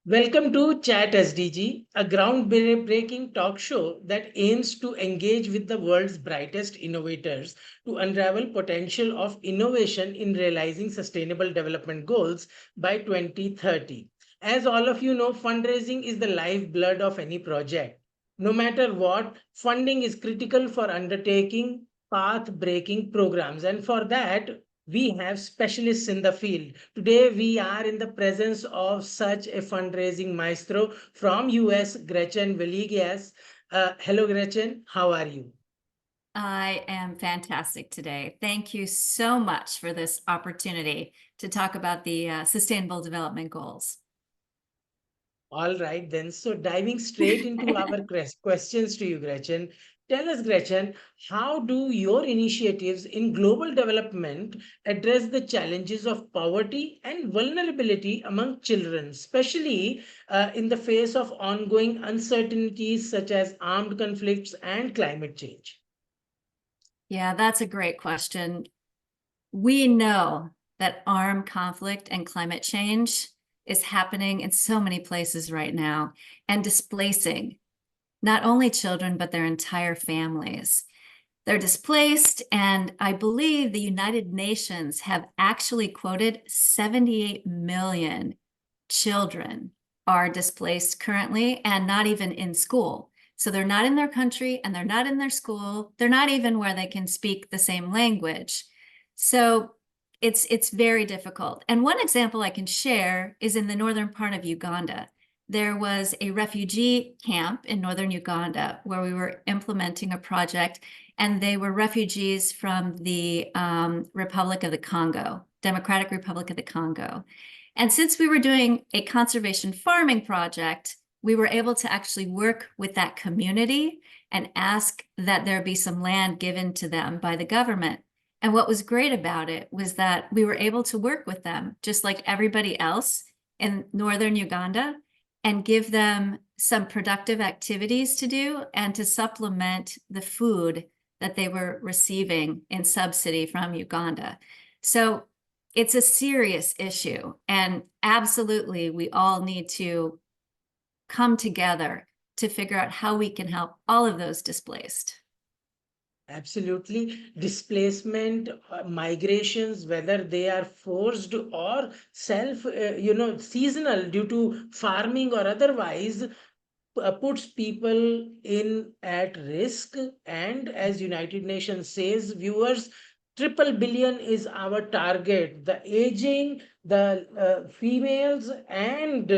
Welcome to Chat SDG, a groundbreaking talk show that aims to engage with the world's brightest innovators to unravel potential of innovation in realizing sustainable development goals by 2030. As all of you know, fundraising is the lifeblood of any project. No matter what, funding is critical for undertaking path-breaking programs, and for that, we have specialists in the field. Today, we are in the presence of such a fundraising maestro from US, Gretchen Villegas. Hello, Gretchen. How are you? I am fantastic today. Thank you so much for this opportunity to talk about the Sustainable Development Goals. All right, then. So, diving straight into our questions to you, Gretchen. Tell us, Gretchen, how do your initiatives in global development address the challenges of poverty and vulnerability among children, especially in the face of ongoing uncertainties such as armed conflicts and climate change? Yeah, that's a great question. We know that armed conflict and climate change is happening in so many places right now and displacing not only children, but their entire families. They're displaced, and I believe the United Nations have actually quoted 78 million children are displaced currently and not even in school. So they're not in their country and they're not in their school. They're not even where they can speak the same language. So it's very difficult. And one example I can share is in the northern part of Uganda. There was a refugee camp in northern Uganda where we were implementing a project, and they were refugees from the Republic of the Congo, Democratic Republic of the Congo. And since we were doing a conservation farming project, we were able to actually work with that community and ask that there be some land given to them by the government. And what was great about it was that we were able to work with them, just like everybody else in northern Uganda, and give them some productive activities to do and to supplement the food that they were receiving in subsidy from Uganda. So it's a serious issue, and absolutely we all need to come together to figure out how we can help all of those displaced. Absolutely. Displacement, migrations, whether they are forced or seasonal due to farming or otherwise, puts people in at risk. And as United Nations says, viewers, triple billion is our target. The aging, the females and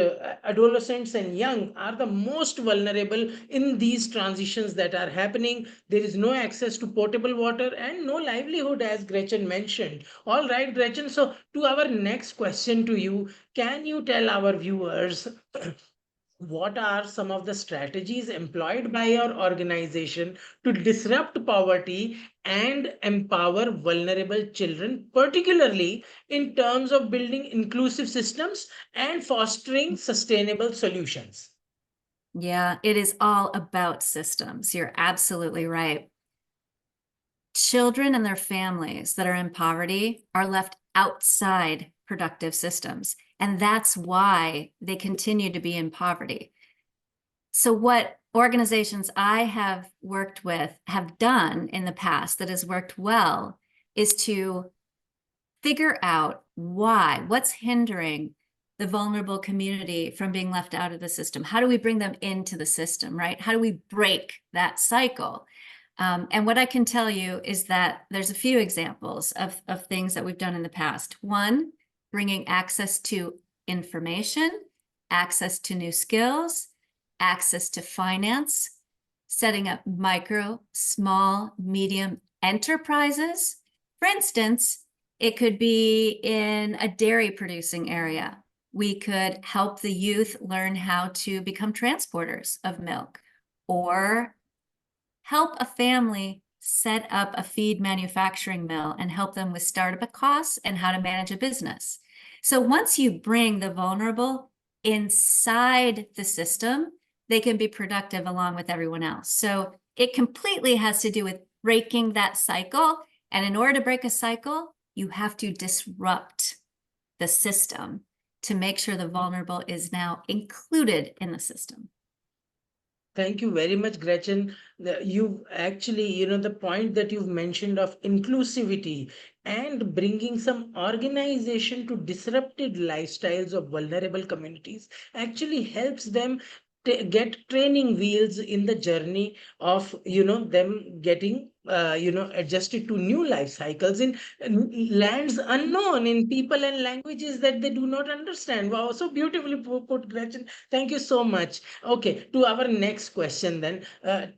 adolescents and young are the most vulnerable in these transitions that are happening. There is no access to potable water and no livelihood, as Gretchen mentioned. All right, Gretchen, so to our next question to you, can you tell our viewers what are some of the strategies employed by your organization to disrupt poverty and empower vulnerable children, particularly in terms of building inclusive systems and fostering sustainable solutions? Yeah, it is all about systems. You're absolutely right. Children and their families that are in poverty are left outside productive systems, and that's why they continue to be in poverty. So what organizations I have worked with have done in the past that has worked well is to figure out what's hindering the vulnerable community from being left out of the system. How do we bring them into the system, right? How do we break that cycle? And what I can tell you is that there's a few examples of things that we've done in the past. One, bringing access to information, access to new skills, access to finance, setting up micro, small, medium enterprises. For instance, it could be in a dairy producing area. We could help the youth learn how to become transporters of milk, or help a family set up a feed manufacturing mill and help them with startup costs and how to manage a business. So once you bring the vulnerable inside the system, they can be productive along with everyone else. So it completely has to do with breaking that cycle. And in order to break a cycle, you have to disrupt the system to make sure the vulnerable is now included in the system. Thank you very much, Gretchen. You've actually, the point that you've mentioned of inclusivity and bringing some organization to disrupted lifestyles of vulnerable communities actually helps them get training wheels in the journey of, them getting, adjusted to new life cycles in lands unknown, in people and languages that they do not understand. Wow, so beautifully put, Gretchen. Thank you so much. Okay, to our next question then.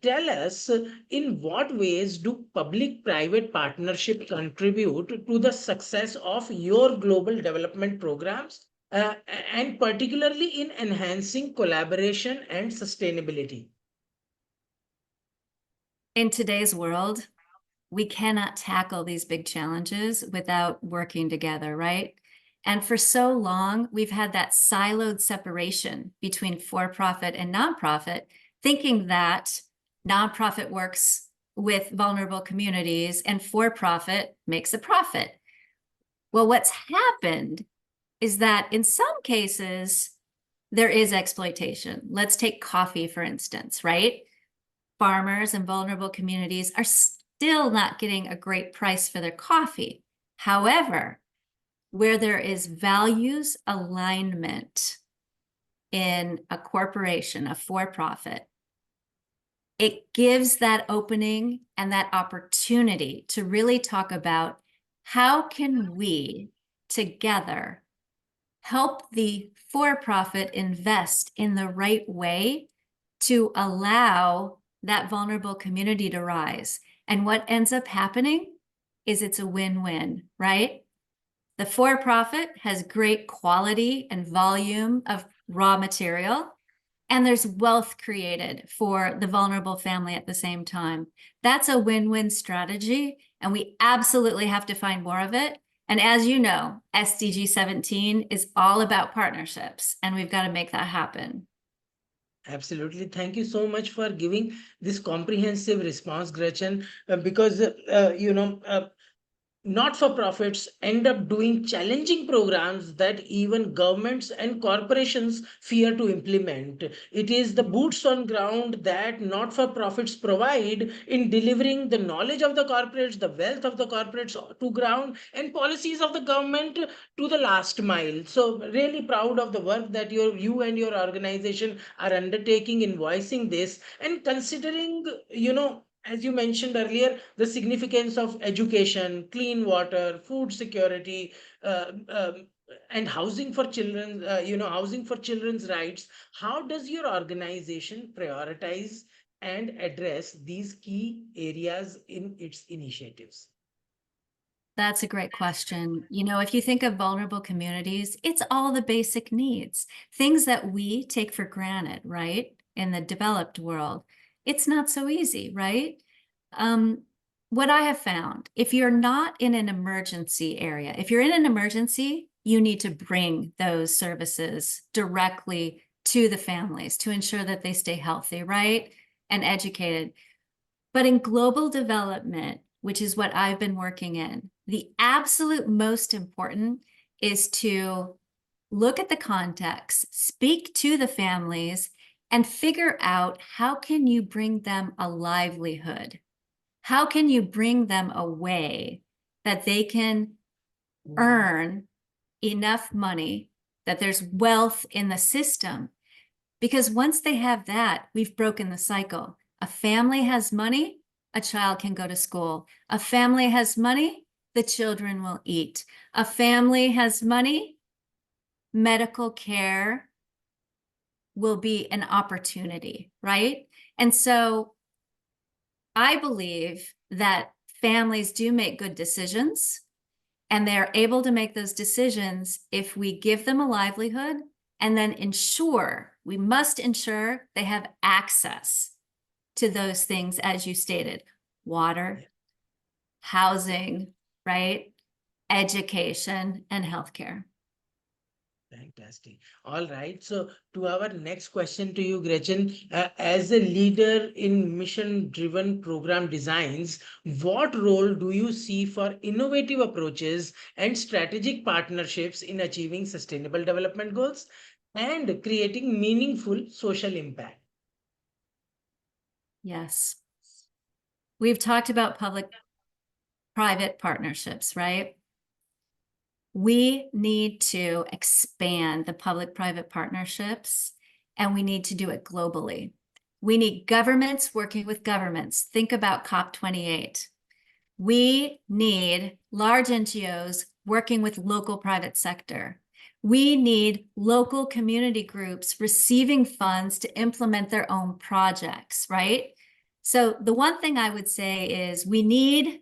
Tell us, in what ways do public-private partnership contribute to the success of your global development programs, and particularly in enhancing collaboration and sustainability? In today's world, we cannot tackle these big challenges without working together, right? And for so long, we've had that siloed separation between for-profit and nonprofit, thinking that nonprofit works with vulnerable communities and for-profit makes a profit. Well, what's happened is that in some cases, there is exploitation. Let's take coffee, for instance, right? Farmers and vulnerable communities are still not getting a great price for their coffee. However, where there is values alignment in a corporation, a for-profit, it gives that opening and that opportunity to really talk about how can we together help the for-profit invest in the right way to allow that vulnerable community to rise. And what ends up happening is it's a win-win, right? The for-profit has great quality and volume of raw material, and there's wealth created for the vulnerable family at the same time. That's a win-win strategy, and we absolutely have to find more of it. And as you know, SDG 17 is all about partnerships, and we've got to make that happen. Absolutely. Thank you so much for giving this comprehensive response, Gretchen, because, not-for-profits end up doing challenging programs that even governments and corporations fear to implement. It is the boots on ground that not-for-profits provide in delivering the knowledge of the corporates, the wealth of the corporates to ground, and policies of the government to the last mile. So really proud of the work that you and your organization are undertaking in voicing this and considering, as you mentioned earlier, the significance of education, clean water, food security, uh, um, and housing for children, housing for children's rights. How does your organization prioritize and address these key areas in its initiatives? That's a great question. If you think of vulnerable communities, it's all the basic needs, things that we take for granted, right? In the developed world, it's not so easy, right? What I have found, if you're not in an emergency area, if you're in an emergency, you need to bring those services directly to the families to ensure that they stay healthy, right? And educated. But in global development, which is what I've been working in, the absolute most important is to look at the context, speak to the families, and figure out how can you bring them a livelihood? How can you bring them a way that they can earn enough money, that there's wealth in the system? Because once they have that, we've broken the cycle. A family has money, a child can go to school. A family has money, the children will eat. A family has money, medical care will be an opportunity, right? And so I believe that families do make good decisions, and they're able to make those decisions if we give them a livelihood and then we must ensure they have access to those things, as you stated, water, housing, right? Education and healthcare. Fantastic. All right. So, to our next question to you, Gretchen, as a leader in mission-driven program designs, what role do you see for innovative approaches and strategic partnerships in achieving sustainable development goals and creating meaningful social impact? Yes. We've talked about public-private partnerships, right? We need to expand the public-private partnerships, and we need to do it globally. We need governments working with governments. Think about COP28. We need large NGOs working with local private sector. We need local community groups receiving funds to implement their own projects, right? So the one thing I would say is we need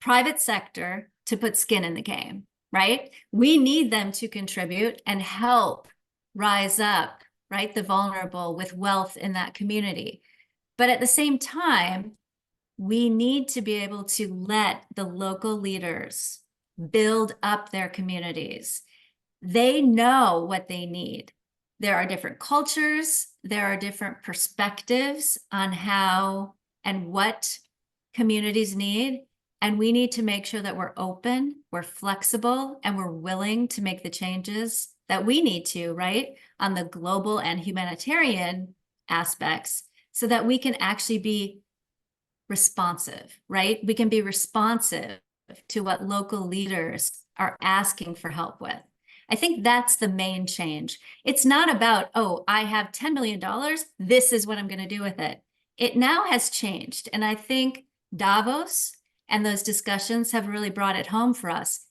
private sector to put skin in the game, right? We need them to contribute and help rise up, right, the vulnerable with wealth in that community. But at the same time, we need to be able to let the local leaders build up their communities. They know what they need. There are different cultures, there are different perspectives on how and what communities need. And we need to make sure that we're open, we're flexible, and we're willing to make the changes that we need to, right, on the global and humanitarian aspects, so that we can actually be responsive, right? We can be responsive to what local leaders are asking for help with. I think that's the main change. It's not about, oh, I have $10 million, this is what I'm going to do with it. It now has changed. And I think Davos and those discussions have really brought it home for us.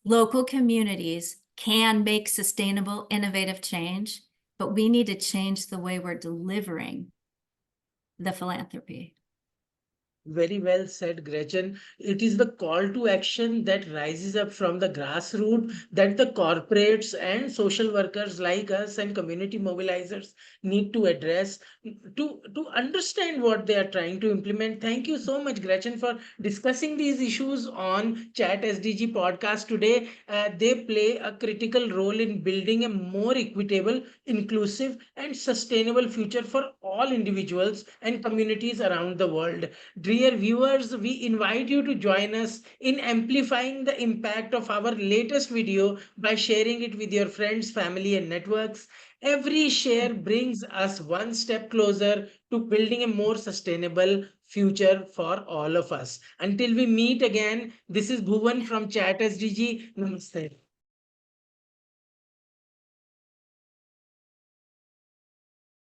Local communities can make sustainable, innovative change, but we need to change the way we're delivering the philanthropy. Very well said, Gretchen. It is the call to action that rises up from the grassroots that the corporates and social workers like us and community mobilizers need to address to understand what they are trying to implement. Thank you so much, Gretchen, for discussing these issues on Chat SDG podcast today. They play a critical role in building a more equitable, inclusive, and sustainable future for all individuals and communities around the world. Dear viewers, we invite you to join us in amplifying the impact of our latest video by sharing it with your friends, family, and networks. Every share brings us one step closer to building a more sustainable future for all of us. Until we meet again, this is Bhuvan from Chat SDG. Namaste.